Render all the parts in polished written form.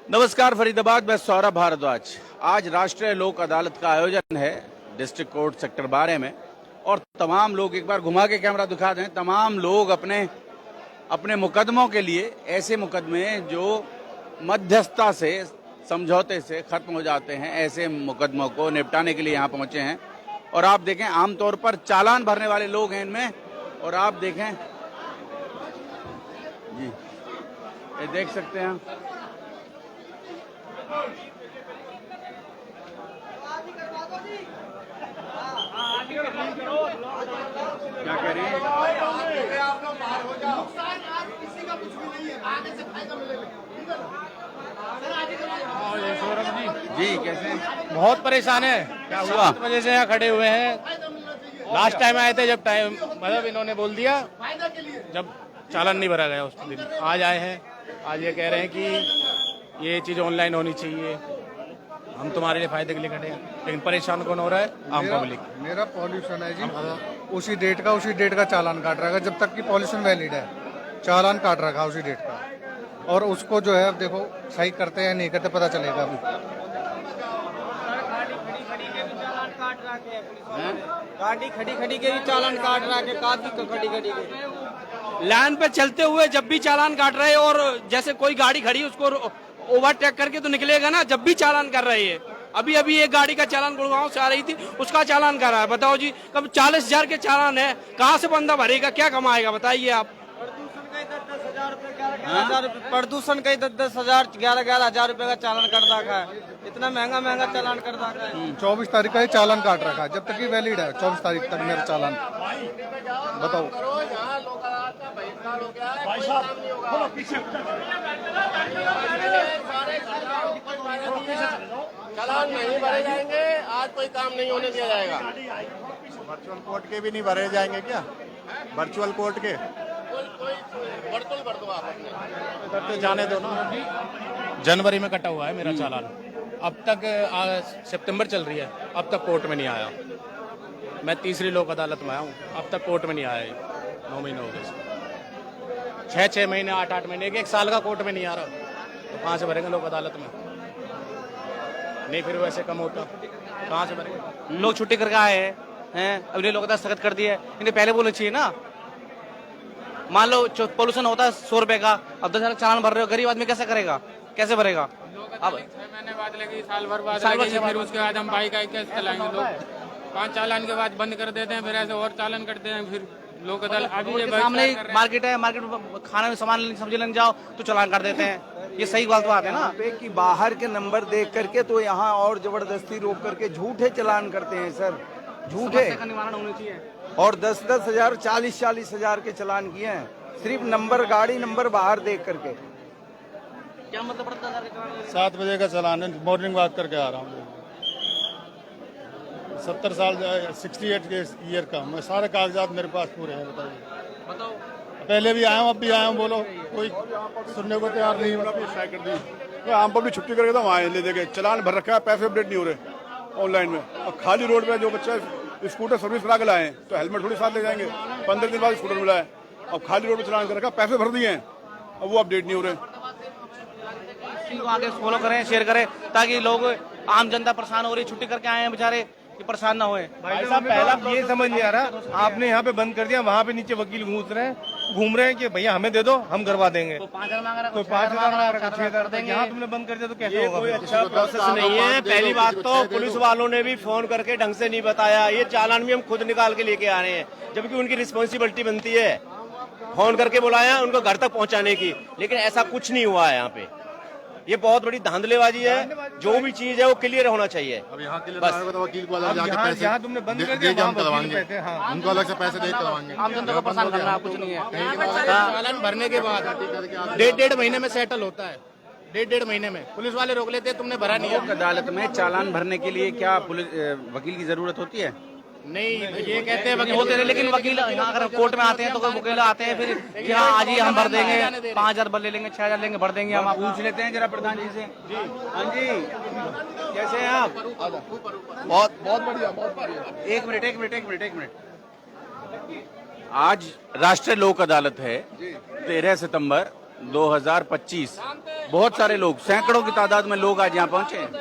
नमस्कार फरीदाबाद में सौरभ भारद्वाज। आज राष्ट्रीय लोक अदालत का आयोजन है डिस्ट्रिक्ट कोर्ट सेक्टर 12 में और तमाम लोग, एक बार घुमा के कैमरा दिखा दें, तमाम लोग अपने अपने मुकदमों के लिए, ऐसे मुकदमे जो मध्यस्थता से, समझौते से खत्म हो जाते हैं, ऐसे मुकदमों को निपटाने के लिए यहाँ पहुंचे हैं। और आप देखें, आमतौर पर चालान भरने वाले लोग हैं इनमें। और आप देखें जी, ये देख सकते हैं क्या कह रही हैं? आप लोग बाहर हो जाओ। आज किसी का कुछ भी नहीं है, आगे से फायदा मिलेगा। जी कैसे? बहुत परेशान है। क्या हुआ? 7 बजे से यहाँ खड़े हुए हैं। लास्ट टाइम आए थे जब टाइम मतलब इन्होंने बोल दिया जब चालान नहीं भरा गया उस दिन। आज आए हैं, आज ये कह रहे हैं कि ये चीज ऑनलाइन होनी चाहिए। हम तुम्हारे लिए फायदे के लिए खड़े हैं, लेकिन परेशान कौन हो रहा है? आम पब्लिक। मेरा पॉल्यूशन है जी, उसी डेट का चालान काट रखा है। जब तक कि पॉल्यूशन वैलिड है, चालान काट रखा उसी डेट का। और उसको जो है अब देखो सही करते हैं नहीं करते पता चलेगा अभी। गाड़ी खड़ी के भी चालान काट रहा है, काफी खड़ी के लाइन पे चलते हुए जब भी चालान काट रहे हैं। और जैसे कोई गाड़ी खड़ी उसको ओवरटेक करके तो निकलेगा ना, जब भी चालान कर रहे हैं। अभी एक गाड़ी का चालान गुड़गांव से आ रही थी, उसका चालान कर रहा है। बताओ जी, कब 40,000 के चालान है, कहाँ से बंदा भरेगा, क्या कमाएगा बताइए आप। प्रदूषण का ही 10,000 11,000 रुपए का चालान कर रखा है। इतना महंगा चालान कर रखा है। 24 तारीख का ही चालान काट रखा है, जब तक कि वैलिड है 24 तारीख तक मेरा चालान। बताओ चालान नहीं भरे जाएंगे, आज कोई काम नहीं होने दिया जाएगा। वर्चुअल कोर्ट के भी नहीं भरे जाएंगे क्या? वर्चुअल कोर्ट के वर्चुअल भर दो आप अपने। करते जाने दो ना। जनवरी में कटा हुआ है मेरा चालान, अब तक सितंबर चल रही है, अब तक कोर्ट में नहीं आया। मैं तीसरी लोक अदालत में आया हूँ, अब तक कोर्ट में नहीं आया। 9 महीने हो गए, 6 महीने 8 महीने, 1 साल का कोर्ट में नहीं आ रहा, तो कहाँ से भरेंगे लोक अदालत में? नहीं फिर वैसे कम होता, कहाँ से भरेंगे? लोग छुट्टी करके आए हैं, अभी लोग सख्त कर दिया है। इन्हें पहले बोलना चाहिए ना। मान लो पोल्यूशन होता है 100 रुपए का, अब 10,000 चालान भर रहे हो, गरीब आदमी कैसे करेगा, कैसे भरेगा? अब 6 महीने बाद लगी, साल भर बाद लगेगी, फिर उसके बाद हम बाइक कैसे चलाएंगे? लोग 5 चालान के बाद बंद कर देते हैं, फिर ऐसे और चालान करते हैं, फिर लोग अभी सामने मार्केट है, मार्केट में खाना में सामान सब्जी लेने जाओ तो चालान कर देते हैं। ये सही बात है ना कि बाहर के नंबर देख करके तो यहाँ और जबरदस्ती रोक करके झूठे चालान करते हैं सर, झूठे का निवारण होना चाहिए। और 10-10 हजार 40-40 हजार के चालान किए हैं, सिर्फ नंबर, गाड़ी नंबर बाहर देख करके। क्या मतलब पड़ता है? 7 बजे का चालान है, मॉर्निंग वॉक करके आ रहा हूँ। 70 साल 68 के ईयर का मैं, सारे कागजात मेरे पास पूरे हैं। बताओ, पहले भी आया हूँ, अब भी आया हूँ, बोलो कोई सुनने को तैयार नहीं। तो आम पब्लिक छुट्टी करके तो वहाँ ले देखे, चालान भर रखा है, पैसे अपडेट नहीं हो रहे ऑनलाइन में। और खाली रोड पे जो बच्चा स्कूटर सर्विस करा के लाए हैं तो हेलमेट थोड़ी साथ ले जाएंगे। 15 दिन बाद स्कूटर मिला है, अब खाली रोड पे चालान कर रखा, पैसे भर दिए हैं, अब वो अपडेट नहीं हो रहे। आगे फॉलो करें, शेयर करें, ताकि लोग, आम जनता परेशान हो रही, छुट्टी करके आए हैं बेचारे, ये परेशान ना होए। भाई साहब, पहला ये समझ नहीं आ रहा, आपने यहाँ पे बंद कर दिया, वहाँ पे नीचे वकील घूम रहे हैं कि भैया हमें दे दो, हम करवा देंगे। तो 5,000 मांग रहा है, कोई 5,000 मांग रहा है, 6,000 देंगे। यहाँ तुमने बंद कर दिया तो कैसे होगा? कोई अच्छा प्रोसेस नहीं है। पहली बात तो पुलिस वालों ने भी फोन करके ढंग से नहीं बताया। ये चालान भी हम खुद निकाल के लेके आ रहे हैं, जबकि उनकी रिस्पॉन्सिबिलिटी बनती है फोन करके बुलाया उनको घर तक पहुंचाने की, लेकिन ऐसा कुछ नहीं हुआ है यहाँ पे। ये बहुत बड़ी धांधलेबाजी है, जो भी चीज है वो क्लियर होना चाहिए। अब यहाँ के लिए यहाँ तुमने बंद कर दिया, उनको अलग से पैसे दे करवाएंगे। आम जनता को परेशान करना कुछ नहीं है। चालान भरने के बाद 1.5 महीने में सेटल होता है, 1.5 महीने में पुलिस वाले रोक लेते हैं, तुमने भरा नहीं है। लोक अदालत में चालान भरने के लिए क्या वकील की जरूरत होती है? नहीं, ये कहते हैं होते हैं, लेकिन वकील यहाँ अगर कोर्ट में आते हैं तो कोई वकील आते हैं फिर कि हाँ आज ही हम भर देंगे, 5,000 भर ले लेंगे, 6,000 लेंगे, भर देंगे। हम पूछ लेते हैं जरा प्रधान जी से। हाँ जी, कैसे हैं आप? बहुत बढ़िया, बहुत बढ़िया। एक मिनट। आज राष्ट्रीय लोक अदालत है 13 सितंबर 2025 बहुत सारे लोग, सैकड़ों की तादाद में लोग आज यहाँ पहुंचे हैं।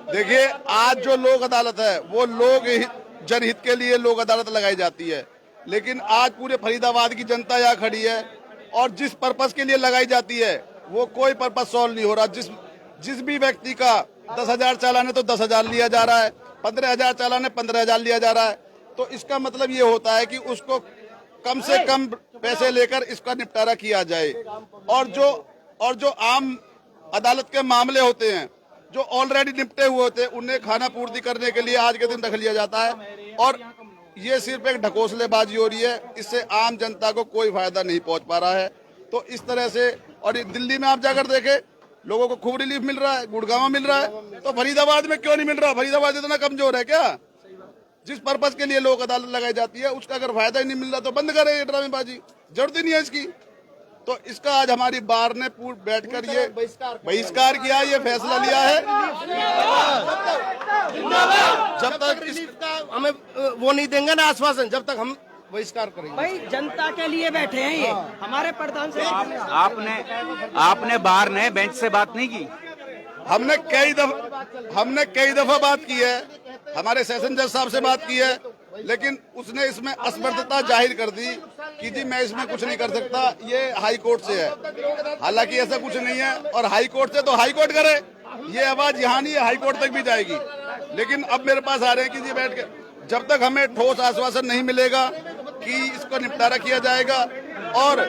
देखिए, आज जो लोक अदालत है वो लोग जनहित के लिए लोक अदालत लगाई जाती है, लेकिन आज पूरे फरीदाबाद की जनता यहाँ खड़ी है और जिस पर्पस के लिए लगाई जाती है वो कोई पर्पस सॉल्व नहीं हो रहा। जिस भी व्यक्ति का 10,000 चालान है तो 10,000 लिया जा रहा है, 15,000 चालान है 15,000 लिया जा रहा है। तो इसका मतलब ये होता है कि उसको कम से कम पैसे लेकर इसका निपटारा किया जाए। और जो आम अदालत के मामले होते हैं जो ऑलरेडी निपटे हुए होते हैं उन्हें खाना पूर्ति करने के लिए आज के दिन रख लिया जाता है और ये सिर्फ एक ढकोसलेबाजी हो रही है। इससे आम जनता को कोई फायदा नहीं पहुंच पा रहा है। तो इस तरह से, और दिल्ली में आप जाकर देखें, लोगों को खूब रिलीफ मिल रहा है, गुड़गांव मिल रहा है, तो फरीदाबाद में क्यों नहीं मिल रहा? फरीदाबाद इतना कमजोर है क्या? जिस पर्पस के लिए लोक अदालत लगाई जाती है उसका अगर फायदा ही नहीं मिल रहा तो बंद करें ये ड्रामेबाजी, जरूरत ही नहीं है इसकी। तो इसका आज हमारी बार ने बैठकर ये बहिष्कार किया, ये फैसला लिया है। जब तक हमें वो नहीं देंगे ना आश्वासन, जब तक हम बहिष्कार करेंगे। भाई जनता के लिए बैठे हैं ये, हमारे प्रधान से आपने बार ने बेंच से बात नहीं की? हमने कई दफा बात की है, हमारे सेशन जज साहब से बात की है, लेकिन उसने इसमें असमर्थता जाहिर कर दी कि जी मैं इसमें कुछ नहीं कर सकता, ये हाई कोर्ट से है। हालांकि ऐसा कुछ नहीं है, और हाई कोर्ट से तो हाई कोर्ट करे, ये आवाज यहाँ नहीं है, हाई कोर्ट तक भी जाएगी। लेकिन अब मेरे पास आ रहे हैं कि जी बैठ के, जब तक हमें ठोस आश्वासन नहीं मिलेगा कि इसको निपटारा किया जाएगा और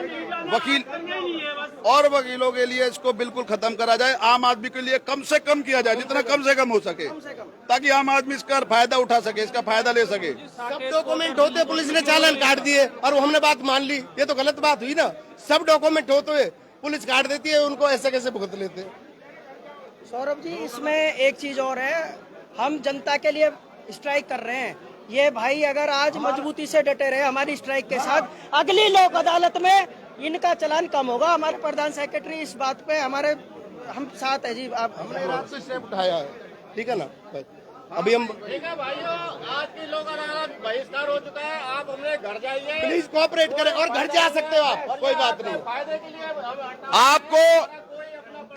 वकीलों के लिए इसको बिल्कुल खत्म करा जाए, आम आदमी के लिए कम से कम किया जाए, जितना कम से कम हो सके, ताकि आम आदमी इसका फायदा उठा सके, इसका फायदा ले सके। सब डॉक्यूमेंट होते, पुलिस ने चालान काट दिए और हमने बात मान ली, ये तो गलत बात हुई ना। सब डॉक्यूमेंट होते हुए पुलिस काट देती है, उनको ऐसे कैसे भुगत लेते हैं? सौरभ जी, इसमें एक चीज और है, हम जनता के लिए स्ट्राइक कर रहे हैं। ये भाई अगर आज मजबूती से डटे रहे हमारी स्ट्राइक के साथ, अगली लोक अदालत में इनका चालान कम होगा। हमारे प्रधान सेक्रेटरी इस बात पे हम साथ है जी। आप हमने रात से स्टेप उठाया है, ठीक है ना? अभी हम आज की लोक अदालत बहिष्कार हो चुका है, आप अपने घर जाइए, प्लीज कोऑपरेट करें और घर जा सकते हो आप, कोई बात नहीं। फायदे के लिए आपको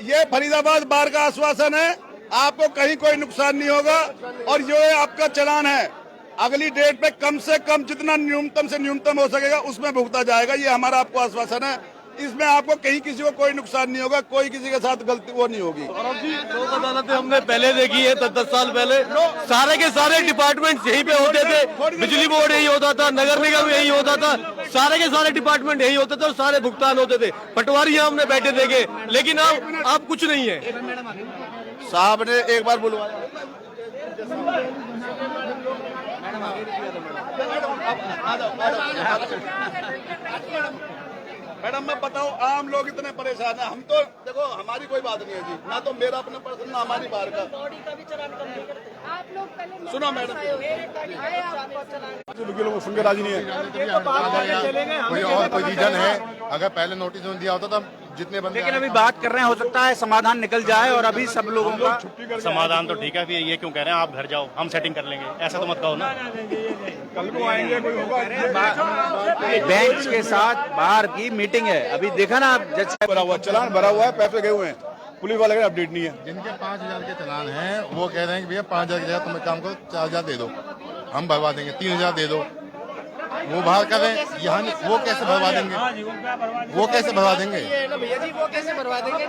ये फरीदाबाद बार का आश्वासन है, आपको कहीं कोई नुकसान नहीं होगा। और जो आपका चालान है अगली डेट पे कम से कम जितना न्यूनतम से न्यूनतम हो सकेगा उसमें भुगता जाएगा, ये हमारा आपको आश्वासन है। इसमें आपको कहीं किसी को कोई नुकसान नहीं होगा, कोई किसी के साथ गलती वो नहीं होगी। लोक अदालतें हमने पहले देखी है, 10 साल पहले सारे के सारे डिपार्टमेंट यहीं पे होते थे, बिजली बोर्ड यही होता था, नगर निगम यही होता था, सारे के सारे डिपार्टमेंट यही होते थे और सारे भुगतान होते थे। पटवारी हमने बैठे देखे, लेकिन अब कुछ नहीं है। साहब ने एक बार बुलवाया, मैडम मैं बताऊं, आम लोग इतने परेशान हैं। हम तो देखो, हमारी कोई बात नहीं है जी, ना तो मेरा अपना पर्सन, ना हमारी बार का। आप लोग पहले सुनो मैडम, वकीलों को सुन के राजी नहीं है। कोई और कोई रीजन है? अगर पहले नोटिस दिया होता तब जितने बंदे, लेकिन अभी बात कर रहे हैं, हो सकता है समाधान निकल जाए और अभी सब लोगों का समाधान तो ठीक है, फिर ये क्यों कह रहे हैं आप घर जाओ हम सेटिंग कर लेंगे, ऐसा तो मत कहो ना। कल को आएंगे, कोई होगा, बेंच के साथ बाहर की मीटिंग है। अभी देखा ना आप, जज भरा हुआ चालान भरा हुआ है, पैसे गए हुए हैं, पुलिस वाले का अपडेट नहीं है। जिनके 5,000 के चालान हैं वो कह रहे हैं कि भैया 5,000 की जगह तुम एक काम करो 4,000 दे दो, हम भरवा देंगे, 3,000 दे दो। वो बाहर कर रहे हैं, यहाँ वो कैसे भरवा देंगे? वो कैसे भरवा देंगे? भैया जी वो कैसे भरवा देंगे?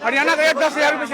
हरियाणा का 10,000 रुपये